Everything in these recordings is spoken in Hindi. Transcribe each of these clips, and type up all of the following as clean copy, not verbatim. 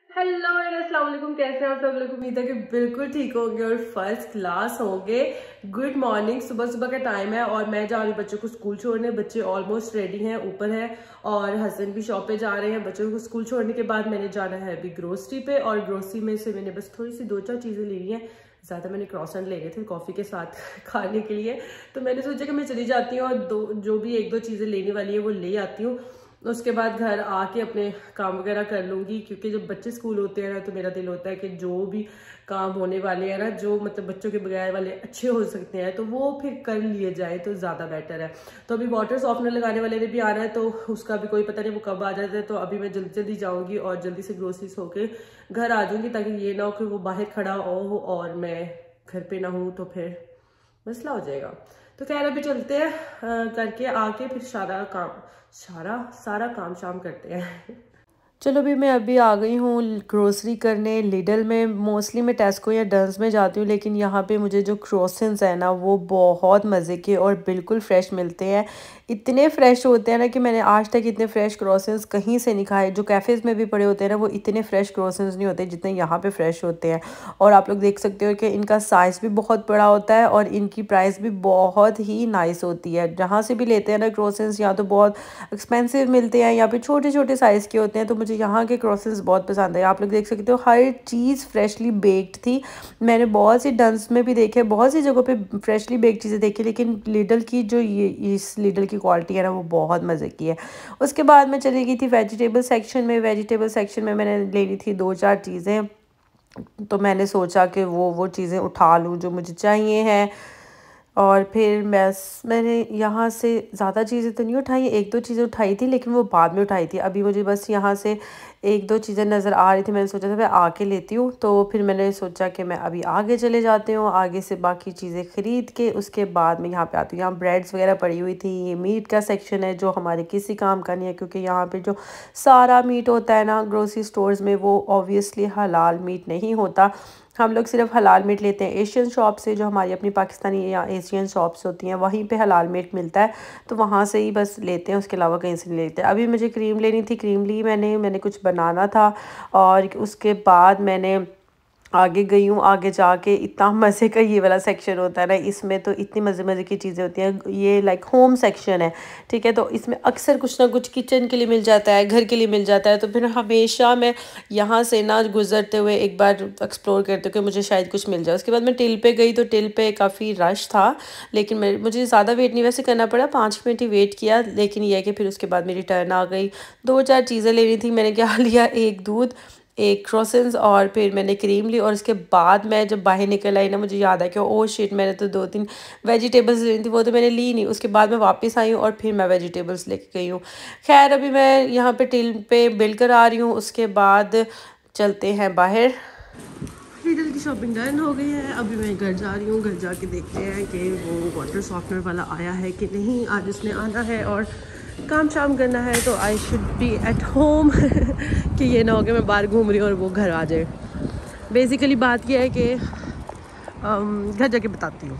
हेलो एंड अस्सलाम वालेकुम। कैसे हैं आप सब लोग? उम्मीद है कि बिल्कुल ठीक होंगे और फर्स्ट क्लास होंगे। Good morning. सुबह सुबह का टाइम है और मैं जा रही हूँ बच्चों को स्कूल छोड़ने। बच्चे ऑलमोस्ट रेडी हैं, ऊपर है और हस्बैंड भी शॉप पे जा रहे हैं। बच्चों को स्कूल छोड़ने के बाद मैंने जाना है अभी ग्रोसरी पे, और ग्रोसरी में से मैंने बस थोड़ी सी 2-4 चीज़ें लेनी है। ज़्यादा मैंने क्रॉसेंट लेने थे कॉफ़ी के साथ खाने के लिए, तो मैंने सोचा कि मैं चली जाती हूँ और जो भी 1-2 चीज़ें लेने वाली है वो ले आती हूँ। उसके बाद घर आके अपने काम वगैरह कर लूँगी, क्योंकि जब बच्चे स्कूल होते हैं ना तो मेरा दिल होता है कि जो भी काम होने वाले हैं ना, जो मतलब बच्चों के बगैर वाले अच्छे हो सकते हैं तो वो फिर कर लिए जाए तो ज़्यादा बेटर है। तो अभी वाटर सॉफ्टनर लगाने वाले ने भी आना है, तो उसका भी कोई पता नहीं वो कब आ जाता है। तो अभी मैं जल्दी जल्दी जाऊँगी और जल्दी से ग्रोसरीज होके घर आ जाऊँगी, ताकि ये ना हो कि वो बाहर खड़ा हो और मैं घर पर ना हूँ तो फिर मसला हो जाएगा। तो खैर अभी चलते हैं, करके आके फिर सारा काम शाम करते हैं। चलो भी मैं अभी आ गई हूँ ग्रोसरी करने लिडल में। मोस्टली मैं टेस्को या डन्स में जाती हूँ, लेकिन यहाँ पे मुझे जो क्रोसेंट्स है ना वो बहुत मज़े के और बिल्कुल फ्रेश मिलते हैं। इतने फ्रेश होते हैं ना कि मैंने आज तक इतने फ्रेश क्रोसेंट्स कहीं से नहीं खाए। जो कैफ़ेज़ में भी पड़े होते हैं ना वो इतने फ्रेश क्रोसेंट्स नहीं होते जितने यहाँ पे फ्रेश होते हैं। और आप लोग देख सकते हो कि इनका साइज़ भी बहुत बड़ा होता है और इनकी प्राइस भी बहुत ही नाइस होती है। जहाँ से भी लेते हैं ना क्रोसेंट्स, या तो बहुत एक्सपेंसिव मिलते हैं या फिर छोटे छोटे साइज़ के होते हैं। तो मुझे यहाँ के क्रोसेंट्स बहुत पसंद है। आप लोग देख सकते हो हर चीज़ फ्रेशली बेक्ड थी। मैंने बहुत सी डन्स में भी देखे, बहुत सी जगहों पे फ्रेशली बेक्ड चीज़ें देखी, लेकिन लिडल की जो ये इस लिडल की क्वालिटी है ना वो बहुत मज़े की है। उसके बाद मैं चली गई थी वेजिटेबल सेक्शन में। वेजिटेबल सेक्शन में मैंने लेनी थी 2-4 चीज़ें, तो मैंने सोचा कि वो चीज़ें उठा लूँ जो मुझे चाहिए हैं। और फिर मैंने यहाँ से ज़्यादा चीज़ें तो नहीं उठाई, 1-2 चीज़ें उठाई थी, लेकिन वो बाद में उठाई थी। अभी मुझे बस यहाँ से 1-2 चीज़ें नज़र आ रही थी, मैंने सोचा था मैं आके लेती हूँ। तो फिर मैंने सोचा कि मैं अभी आगे चले जाती हूँ, आगे से बाकी चीज़ें ख़रीद के उसके बाद मैं यहाँ पे आती हूँ। यहाँ ब्रेड्स वगैरह पड़ी हुई थी। ये मीट का सेक्शन है जो हमारे किसी काम का नहीं है, क्योंकि यहाँ पर जो सारा मीट होता है ना ग्रोसरी स्टोर्स में वो ऑब्वियसली हलाल मीट नहीं होता। हम लोग सिर्फ हलाल मीट लेते हैं एशियन शॉप से, जो हमारी अपनी पाकिस्तानी या एशियन शॉप्स होती हैं वहीं पे हलाल मीट मिलता है, तो वहाँ से ही बस लेते हैं, उसके अलावा कहीं से नहीं लेते। अभी मुझे क्रीम लेनी थी, क्रीम ली मैंने कुछ बनाना था। और उसके बाद मैंने आगे गई हूँ। आगे जाके इतना मज़े का ये वाला सेक्शन होता है ना, इसमें तो इतनी मज़े की चीज़ें होती हैं। ये लाइक होम सेक्शन है, ठीक है। तो इसमें अक्सर कुछ ना कुछ किचन के लिए मिल जाता है, घर के लिए मिल जाता है। तो फिर हमेशा मैं यहाँ से ना गुजरते हुए एक बार एक्सप्लोर करते हुए कि मुझे शायद कुछ मिल जाए। उसके बाद मैं टिल पे गई, तो टिल पे काफ़ी रश था, लेकिन मुझे ज़्यादा वेट नहीं वैसे करना पड़ा, 5 मिनट ही वेट किया। लेकिन यह है कि फिर उसके बाद मेरी टर्न आ गई। 2-4 चीज़ें लेनी थी। मैंने क्या लिया, एक दूध, एक क्रोसेंट्स और फिर मैंने क्रीम ली। और उसके बाद मैं जब बाहर निकल आई ना, मुझे याद आया कि ओह शिट, मैंने तो 2-3 वेजिटेबल्स लेनी थी, वो तो मैंने ली नहीं। उसके बाद मैं वापस आई हूँ और फिर मैं वेजिटेबल्स लेके गई हूँ। खैर अभी मैं यहाँ पे टिल पे बिल कर आ रही हूँ, उसके बाद चलते हैं बाहर। लिडल की शॉपिंग डन हो गई है। अभी मैं घर जा रही हूँ। घर जाके देखते हैं कि वो वाटर सॉफ्टनर वाला आया है कि नहीं। आज उसने आना है और काम शाम करना है, तो I should be at home कि ये ना हो कि मैं बाहर घूम रही हूँ और वो घर आ जाए। बेसिकली बात यह है कि घर जाके बताती हूँ।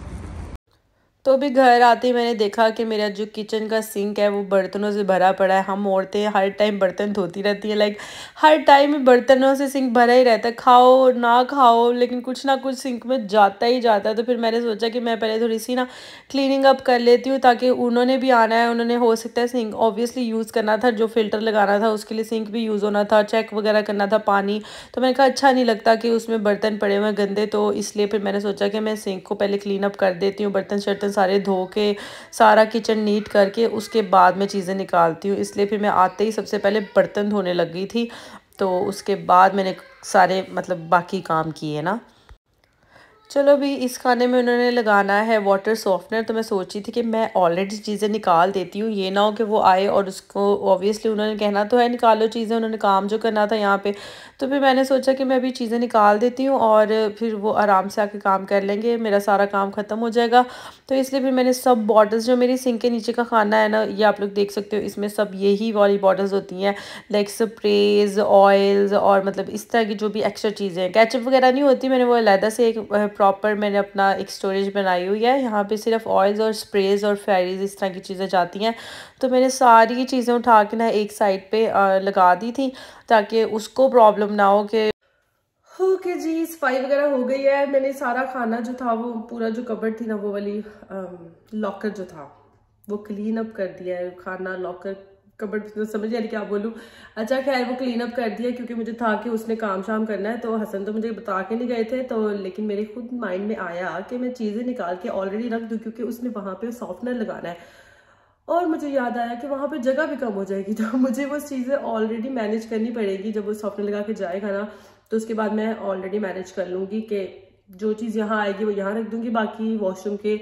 तो अभी घर आते ही मैंने देखा कि मेरा जो किचन का सिंक है वो बर्तनों से भरा पड़ा है। हम औरतें हर टाइम बर्तन धोती रहती है, लाइक हर टाइम बर्तनों से सिंक भरा ही रहता है, खाओ ना खाओ लेकिन कुछ ना कुछ सिंक में जाता ही जाता है। तो फिर मैंने सोचा कि मैं पहले थोड़ी सी ना क्लीनिंग अप कर लेती हूँ, ताकि उन्होंने भी आना है, उन्होंने हो सकता है सिंक ऑब्वियसली यूज़ करना था, जो फ़िल्टर लगाना था उसके लिए सिंक भी यूज़ होना था, चेक वगैरह करना था पानी। तो मैंने कहा अच्छा नहीं लगता कि उसमें बर्तन पड़े हुए गंदे, तो इसलिए फिर मैंने सोचा कि मैं सिंक को पहले क्लीन अप कर देती हूँ, बर्तन शर्तन सारे धो के सारा किचन नीट करके उसके बाद मैं चीज़ें निकालती हूँ। इसलिए फिर मैं आते ही सबसे पहले बर्तन धोने लग गई थी, तो उसके बाद मैंने सारे मतलब बाकी काम किए ना। चलो भी इस खाने में उन्होंने लगाना है वाटर सॉफ्टनर, तो मैं सोची थी कि मैं ऑलरेडी चीज़ें निकाल देती हूँ, ये ना हो कि वो आए और उसको ऑब्वियसली उन्होंने कहना तो है निकालो चीज़ें, उन्होंने काम जो करना था यहाँ पे। तो फिर मैंने सोचा कि मैं अभी चीज़ें निकाल देती हूँ और फिर वो आराम से आके काम कर लेंगे, मेरा सारा काम ख़त्म हो जाएगा। तो इसलिए फिर मैंने सब बॉटल्स, जो मेरी सिंक के नीचे का खाना है ना, ये आप लोग देख सकते हो, इसमें सब यही वाली बॉटल्स होती हैं, लाइक स्प्रेज, ऑयल्स और मतलब इस तरह की जो भी एक्स्ट्रा चीज़ें हैं। केचप वगैरह नहीं होती, मैंने वो अलहदा से एक प्रॉपर मैंने अपना एक स्टोरेज बनाई हुई है। यहाँ पे सिर्फ ऑयल्स और स्प्रेज और फेरीज इस तरह की चीज़ें जाती हैं। तो मैंने सारी चीज़ें उठा के ना एक साइड पे लगा दी थी ताकि उसको प्रॉब्लम ना हो कि ओके जी, सफाई वगैरह हो गई है। मैंने सारा खाना जो था वो पूरा जो कबर्ड थी ना वो वाली लॉकर जो था वो क्लीन अप कर दिया है। खाना लॉकर कबर्ड तो समझ नहीं क्या बोलूँ। अच्छा खैर वो क्लीन अप कर दिया क्योंकि मुझे था कि उसने काम शाम करना है। तो हसन तो मुझे बता के नहीं गए थे, तो लेकिन मेरे खुद माइंड में आया कि मैं चीज़ें निकाल के ऑलरेडी रख दूँ क्योंकि उसने वहाँ पे सॉफ्टनर लगाना है। और मुझे याद आया कि वहाँ पे जगह भी कम हो जाएगी, तो मुझे वो चीज़ें ऑलरेडी मैनेज करनी पड़ेगी। जब वो सॉफ्टनर लगा के जाएगा ना तो उसके बाद मैं ऑलरेडी मैनेज कर लूँगी कि जो चीज़ यहाँ आएगी वो यहाँ रख दूँगी। बाकी वॉशरूम के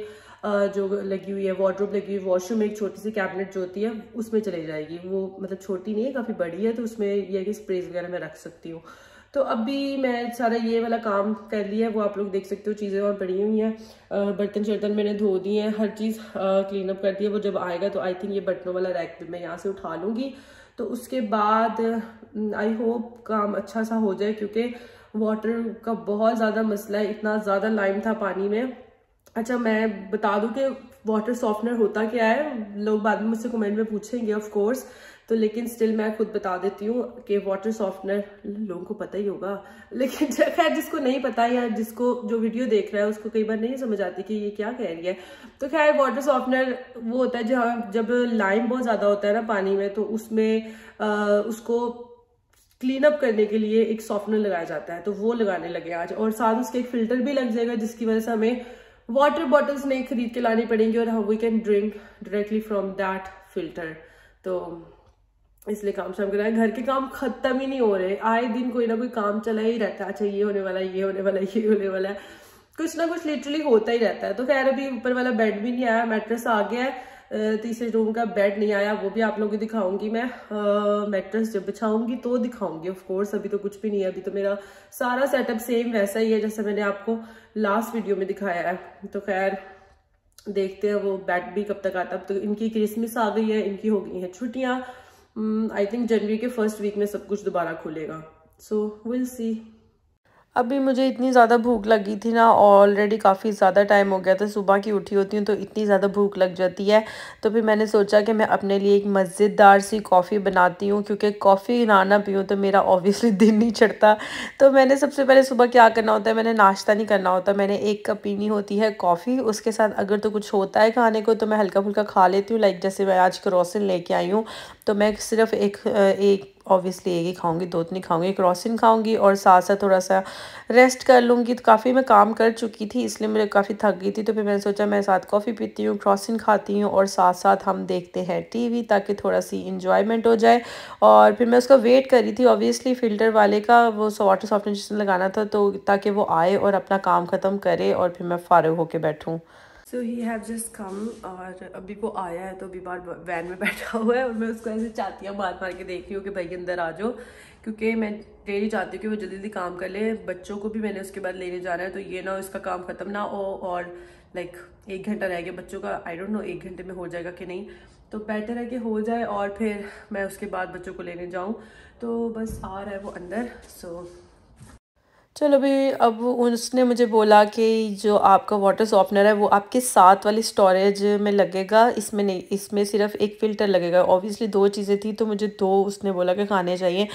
जो लगी हुई है वार्डरोब लगी हुई, वॉशरूम में एक छोटी सी कैबिनेट जो होती है उसमें चली जाएगी। वो मतलब छोटी नहीं है, काफ़ी बड़ी है, तो उसमें यह कि स्प्रेज वगैरह मैं रख सकती हूँ। तो अभी मैं सारा ये वाला काम कर लिया है, वो आप लोग देख सकते हो। चीज़ें और पड़ी हुई हैं, बर्तन शर्तन मैंने धो दिए हैं, हर चीज़ क्लीन अप कर दी है। वो जब आएगा तो आई थिंक ये बर्तनों वाला रैक भी मैं यहाँ से उठा लूँगी। तो उसके बाद आई होप काम अच्छा सा हो जाए क्योंकि वाटर का बहुत ज़्यादा मसला है, इतना ज़्यादा लाइम था पानी में। अच्छा मैं बता दूं कि वाटर सॉफ्टनर होता क्या है, लोग बाद में मुझसे कमेंट में पूछेंगे ऑफ कोर्स, तो लेकिन स्टिल मैं खुद बता देती हूँ कि वाटर सॉफ्टनर लोगों को पता ही होगा, लेकिन खैर जिसको नहीं पता या जिसको जो वीडियो देख रहा है उसको कई बार नहीं समझ आती कि ये क्या कह रही है। तो खैर वाटर सॉफ्टनर वो होता है जहाँ जब लाइम बहुत ज़्यादा होता है ना पानी में, तो उसमें उसको क्लीन अप करने के लिए एक सॉफ्टनर लगाया जाता है, तो वो लगाने लगे आज। और साथ उसके एक फिल्टर भी लग जाएगा जिसकी वजह से हमें वाटर बॉटल्स नहीं खरीद के लानी पड़ेंगी और we can drink directly from that filter. तो इसलिए काम शाम कर रहा है। घर के काम खत्म ही नहीं हो रहे, आए दिन कोई ना कोई काम चला ही रहता है। अच्छा ये होने वाला है, ये होने वाला है, ये होने वाला है, कुछ ना कुछ लिटरली होता ही रहता है। तो खैर अभी ऊपर वाला बेड भी नहीं आया, मैट्रेस आ गया है, तीसरे रूम का बेड नहीं आया, वो भी आप लोगों को दिखाऊंगी मैं। मैट्रेस जब बिछाऊंगी तो दिखाऊंगी ऑफ कोर्स, अभी तो कुछ भी नहीं है। अभी तो मेरा सारा सेटअप सेम वैसा ही है जैसे मैंने आपको लास्ट वीडियो में दिखाया है। तो खैर देखते हैं वो बेड भी कब तक आता है। अब तो इनकी क्रिसमस आ गई है, इनकी हो गई है छुट्टियां। आई थिंक जनवरी के फर्स्ट वीक में सब कुछ दोबारा खुलेगा, सो विल सी। अभी मुझे इतनी ज़्यादा भूख लगी थी ना, ऑलरेडी काफ़ी ज़्यादा टाइम हो गया था, सुबह की उठी होती हूँ तो इतनी ज़्यादा भूख लग जाती है। तो फिर मैंने सोचा कि मैं अपने लिए एक मज़ेदार सी कॉफ़ी बनाती हूँ, क्योंकि कॉफ़ी ना पीऊँ तो मेरा ऑब्वियसली दिन नहीं चढ़ता। तो मैंने सबसे पहले सुबह क्या करना होता है, मैंने नाश्ता नहीं करना होता, मैंने 1 कप पीनी होती है कॉफ़ी। उसके साथ अगर तो कुछ होता है खाने को तो मैं हल्का फुल्का खा लेती हूँ, लाइक जैसे मैं आज क्रॉसन लेके आई हूँ तो मैं सिर्फ एक ऑब्वियसली एक ही खाऊंगी, 2 तो नहीं खाऊंगी, क्रॉसिन खाऊंगी और साथ साथ थोड़ा सा रेस्ट कर लूँगी। तो काफ़ी मैं काम कर चुकी थी इसलिए मुझे काफ़ी थक गई थी। तो फिर मैंने सोचा मैं साथ कॉफ़ी पीती हूँ, क्रॉसिन खाती हूँ और साथ साथ हम देखते हैं टीवी, ताकि थोड़ा सी इंजॉयमेंट हो जाए। और फिर मैं उसका वेट कर रही थी ऑब्वियसली फ़िल्टर वाले का, वो वाटर सॉफ्टनर जिसने लगाना था, तो ताकि वो आए और अपना काम ख़त्म करे और फिर मैं फ़ारिग होकर बैठूँ। सो ही हैव जस्ट कम, और अभी वो आया है तो अभी बाहर वैन में बैठा हुआ है और मैं उसको ऐसे चातियाँ मार मार के देख रही हूँ कि भाई अंदर आ जाओ, क्योंकि मैं डेली चाहती हूँ कि वो जल्दी जल्दी काम कर ले। बच्चों को भी मैंने उसके बाद लेने जाना है, तो ये ना इसका काम खत्म ना हो। और लाइक 1 घंटा रह गया बच्चों का, आई डोंट नो 1 घंटे में हो जाएगा कि नहीं, तो बेटर है कि हो जाए और फिर मैं उसके बाद बच्चों को लेने जाऊँ। तो बस आ रहा है वो अंदर। सो चलो भाई, अब उसने मुझे बोला कि जो आपका वाटर सॉफ्टनर है वो आपके साथ वाली स्टोरेज में लगेगा, इसमें नहीं, इसमें सिर्फ एक फ़िल्टर लगेगा। ऑब्वियसली 2 चीज़ें थी तो मुझे 2 उसने बोला कि खाने चाहिए।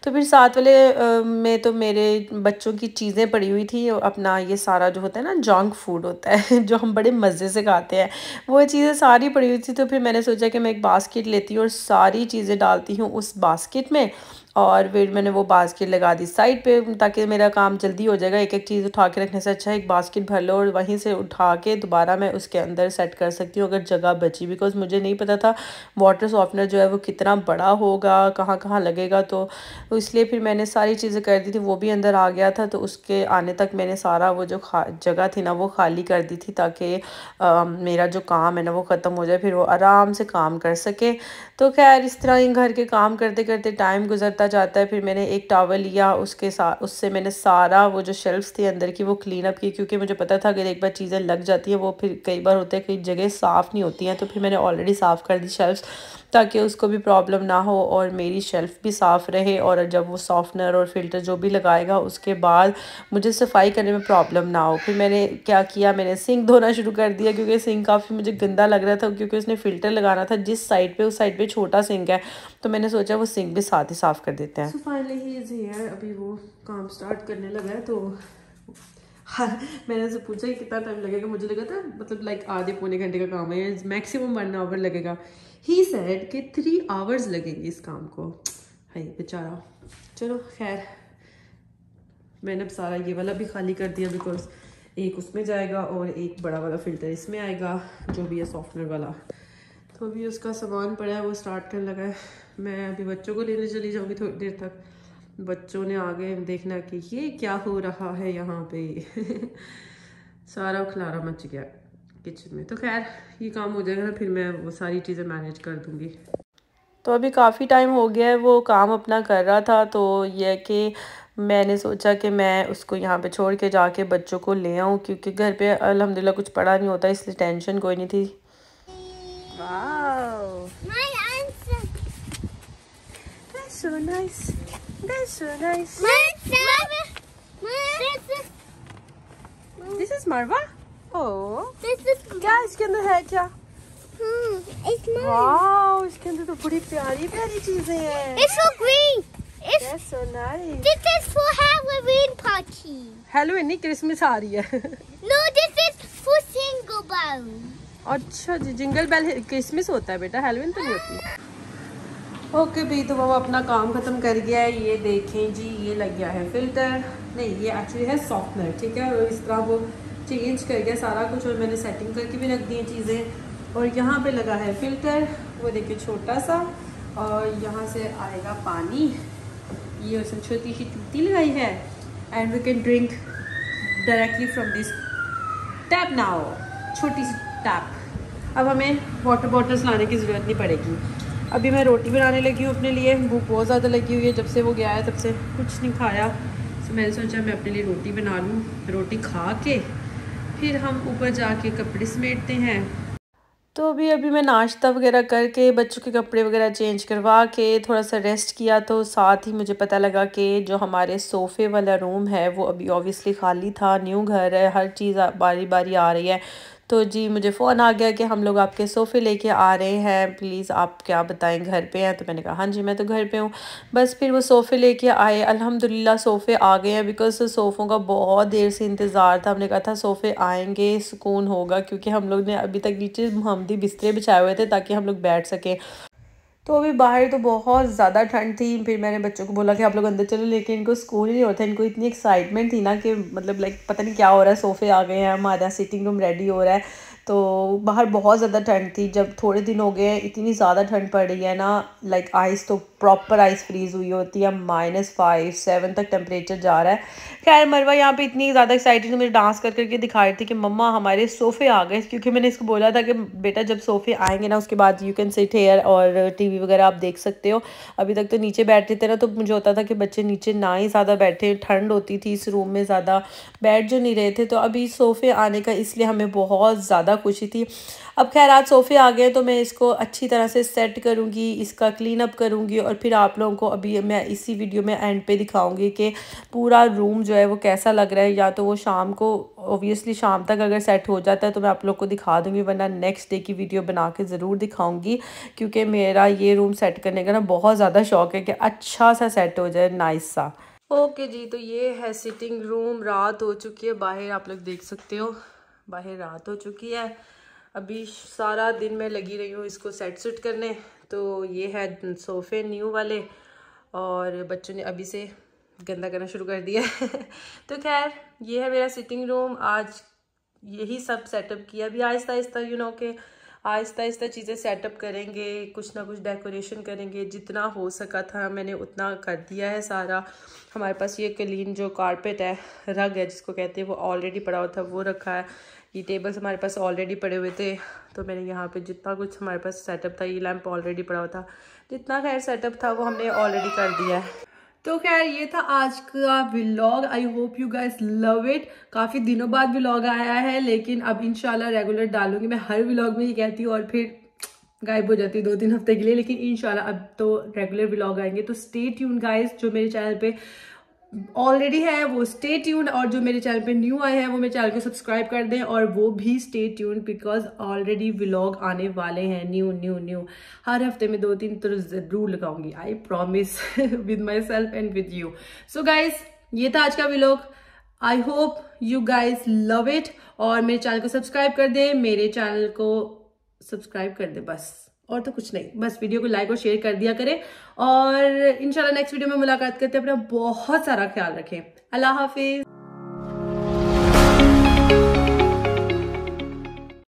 तो फिर साथ वाले में तो मेरे बच्चों की चीज़ें पड़ी हुई थी, अपना ये सारा जो होता है ना जंक फूड होता है जो हम बड़े मज़े से खाते हैं, वो चीज़ें सारी पड़ी हुई थी। तो फिर मैंने सोचा कि मैं एक बास्केट लेती हूँ और सारी चीज़ें डालती हूँ उस बास्केट में, और फिर मैंने वो बास्केट लगा दी साइड पे ताकि मेरा काम जल्दी हो जाएगा। एक एक चीज़ उठा के रखने से अच्छा है एक बास्केट भर लो और वहीं से उठा के दोबारा मैं उसके अंदर सेट कर सकती हूँ अगर जगह बची। बिकॉज मुझे नहीं पता था वाटर सॉफ्टनर जो है वो कितना बड़ा होगा, कहाँ कहाँ लगेगा, तो इसलिए फिर मैंने सारी चीज़ें कर दी थी। वो भी अंदर आ गया था, तो उसके आने तक मैंने सारा वो जो जगह थी ना वो खाली कर दी थी ताकि मेरा जो काम है ना वो ख़त्म हो जाए, फिर वो आराम से काम कर सके। तो खैर इस तरह ही घर के काम करते करते टाइम गुजरता जाता है। फिर मैंने एक टॉवल लिया, उसके साथ उससे मैंने सारा वो जो शेल्फ्स थी अंदर की वो क्लीन अप की, क्योंकि मुझे पता था कि एक बार चीज़ें लग जाती हैं वो फिर कई बार होता है कई जगह साफ़ नहीं होती हैं। तो फिर मैंने ऑलरेडी साफ़ कर दी शेल्फ्स। ताकि उसको भी प्रॉब्लम ना हो और मेरी शेल्फ़ भी साफ़ रहे। और जब वो सॉफ्टनर और फ़िल्टर जो भी लगाएगा उसके बाद मुझे सफाई करने में प्रॉब्लम ना हो। फिर मैंने क्या किया, मैंने सिंक धोना शुरू कर दिया क्योंकि सिंक काफ़ी मुझे गंदा लग रहा था, क्योंकि उसने फ़िल्टर लगाना था जिस साइड पे, उस साइड पे छोटा सिंक है, तो मैंने सोचा वो सिंक भी साथ ही साफ़ कर देते हैं। Finally he is here. अभी वो काम स्टार्ट करने लगा है तो हाँ, मैंने उससे पूछा कि कितना टाइम लगेगा। मुझे लगा था मतलब लाइक आधे पौने घंटे का काम है, मैक्सिमम 1 आवर लगेगा। ही सेड कि 3 आवर्स लगेंगे इस काम को। है बेचारा। चलो खैर, मैंने अब सारा ये वाला भी खाली कर दिया बिकॉज एक उसमें जाएगा और एक बड़ा वाला फ़िल्टर इसमें आएगा जो भी है सॉफ्टनर वाला। तो अभी उसका सामान पड़ा है, वो स्टार्ट करने लगा है। मैं अभी बच्चों को लेने चली जाऊँगी थोड़ी देर तक। बच्चों ने आगे देखना कि ये क्या हो रहा है यहाँ पे सारा खलारा मच गया किचन में। तो खैर ये काम हो जाएगा ना, फिर मैं वो सारी चीज़ें मैनेज कर दूँगी। तो अभी काफ़ी टाइम हो गया है वो काम अपना कर रहा था, तो ये कि मैंने सोचा कि मैं उसको यहाँ पे छोड़ के जाके बच्चों को ले आऊँ, क्योंकि घर पे अल्हम्दुलिल्लाह कुछ पड़ा नहीं होता, इसलिए टेंशन कोई नहीं थी। Wow, that's so nice. That's so nice. This is Marwa. Oh, क्या इसके अंदर है क्या? वाओ, इसके अंदर तो बड़ी प्यारी प्यारी चीजें हैं। It's so green. That's so nice. This is for Halloween party. Halloween नहीं, क्रिसमस आ रही है। No, this is for Jingle Bell. अच्छा जी, जिंगल बेल क्रिसमस होता है बेटा, हेलोवीन तो नहीं होती। ओके भी, तो वो अपना काम ख़त्म कर गया है। ये देखें जी, ये लग गया है फ़िल्टर, नहीं ये एक्चुअली है सॉफ्टनर, ठीक है। और इस तरह वो चेंज कर गया सारा कुछ, और मैंने सेटिंग करके भी रख दी हैं चीज़ें। और यहाँ पे लगा है फ़िल्टर, वो देखिए छोटा सा, और यहाँ से आएगा पानी। ये उसने छोटी सी टूटी लगाई है, and we can drink directly from this tap now, छोटी सी टैप। अब हमें वाटर बॉटल्स लाने की ज़रूरत नहीं पड़ेगी। अभी मैं रोटी बनाने लगी हूँ अपने लिए, भूख बहुत ज़्यादा लगी हुई है, जब से वो गया है तब से कुछ नहीं खाया। तो मैंने सोचा मैं अपने लिए रोटी बना लूँ, रोटी खा के फिर हम ऊपर जाके कपड़े समेटते हैं। तो अभी मैं नाश्ता वगैरह करके बच्चों के कपड़े वगैरह चेंज करवा के थोड़ा सा रेस्ट किया, तो साथ ही मुझे पता लगा कि जो हमारे सोफ़े वाला रूम है वो अभी ऑब्वियसली खाली था, न्यू घर है, हर चीज़ बारी बारी आ रही है। तो जी मुझे फ़ोन आ गया कि हम लोग आपके सोफ़े लेके आ रहे हैं, प्लीज़ आप क्या बताएं घर पे हैं। तो मैंने कहा हाँ जी मैं तो घर पे हूँ। बस फिर वो सोफ़े लेके आए, अल्हम्दुलिल्लाह सोफ़े आ गए हैं, बिकॉज़ सोफ़ों का बहुत देर से इंतज़ार था। हमने कहा था सोफ़े आएंगे सुकून होगा, क्योंकि हम लोग ने अभी तक नीचे हमदी बिस्तरे बिछाए हुए थे ताकि हम लोग बैठ सकें। तो अभी बाहर तो बहुत ज़्यादा ठंड थी। फिर मैंने बच्चों को बोला कि आप लोग अंदर चलो, लेकिन इनको स्कूल ही नहीं होता। इनको इतनी एक्साइटमेंट थी ना कि मतलब लाइक पता नहीं क्या हो रहा है, सोफ़े आ गए हैं, हमारा सिटिंग रूम रेडी हो रहा है। तो बाहर बहुत ज़्यादा ठंड थी। जब थोड़े दिन हो गए इतनी ज़्यादा ठंड पड़ रही है ना, लाइक आइस तो प्रॉपर आइस फ्रीज़ हुई होती है, -5, 7 तक टेम्परेचर जा रहा है। खैर मरवा यहाँ पे इतनी ज़्यादा एक्साइटेड मुझे डांस कर करके दिखा रही थी कि मम्मा हमारे सोफ़े आ गए, क्योंकि मैंने इसको बोला था कि बेटा जब सोफ़े आएंगे ना उसके बाद यू कैन सिट हियर और टीवी वगैरह आप देख सकते हो। अभी तक तो नीचे बैठते थे ना, तो मुझे होता था कि बच्चे नीचे ना ही ज़्यादा बैठे, ठंड होती थी इस रूम में, ज़्यादा बैठ जो नहीं रहे थे। तो अभी सोफ़े आने का इसलिए हमें बहुत ज़्यादा खुशी थी। अब खैर आज सोफ़े आ गए तो मैं इसको अच्छी तरह से सेट करूँगी, इसका क्लीन अप करूँगी, और फिर आप लोगों को अभी मैं इसी वीडियो में एंड पे दिखाऊँगी कि पूरा रूम जो है वो कैसा लग रहा है। या तो वो शाम को, ऑब्वियसली शाम तक अगर सेट हो जाता है तो मैं आप लोग को दिखा दूँगी, वरना नेक्स्ट डे की वीडियो बना के ज़रूर दिखाऊँगी, क्योंकि मेरा ये रूम सेट करने का ना बहुत ज़्यादा शौक़ है कि अच्छा सा सेट हो जाए, नाइस सा। ओके जी, तो ये है सिटिंग रूम। रात हो चुकी है, बाहर आप लोग देख सकते हो, बाहर रात हो चुकी है। अभी सारा दिन मैं लगी रही हूँ इसको सेट सुट करने। तो ये है सोफ़े न्यू वाले, और बच्चों ने अभी से गंदा करना शुरू कर दिया तो खैर ये है मेरा सिटिंग रूम। आज यही सब सेटअप किया। अभी आहिस्ता आहिस्ता के आहिस्ता आहिस्ता चीज़ें सेटअप करेंगे, कुछ ना कुछ डेकोरेशन करेंगे। जितना हो सका था मैंने उतना कर दिया है सारा। हमारे पास ये क्लीन जो कारपेट है, रग है जिसको कहते हैं, वो ऑलरेडी पड़ा हुआ था, वो रखा है। ये टेबल्स हमारे पास ऑलरेडी पड़े हुए थे, तो मैंने यहाँ पे जितना कुछ हमारे पास सेटअप था, ये लैंप ऑलरेडी पड़ा हुआ था, जितना खैर सेटअप था वो हमने ऑलरेडी कर दिया है। तो खैर ये था आज का vlog. I hope you guys love it. काफ़ी दिनों बाद व्लॉग आया है, लेकिन अब इंशाल्लाह रेगुलर डालूंगी। मैं हर व्लॉग में ये कहती हूँ, और फिर गायब हो जाती है 2-3 हफ्ते के लिए, लेकिन इंशाल्लाह अब तो रेगुलर व्लॉग आएंगे। तो स्टे ट्यून गाइस, जो मेरे चैनल पे ऑलरेडी है वो स्टे ट्यून, और जो मेरे चैनल पे न्यू आए हैं वो मेरे चैनल को सब्सक्राइब कर दें और वो भी stay tune, because already vlog आने वाले हैं न्यू। हर हफ्ते में 2-3 तो जरूर लगाऊंगी, I promise, with my self and with you. So guys, ये था आज का vlog. I hope you guys love it, और मेरे चैनल को सब्सक्राइब कर दें, मेरे चैनल को सब्सक्राइब कर दे बस, और तो कुछ नहीं, बस वीडियो को लाइक और शेयर कर दिया करें। और इंशाल्लाह नेक्स्ट वीडियो में मुलाकात करते हैं। अपना बहुत सारा ख्याल रखें। अल्लाह हाफिज।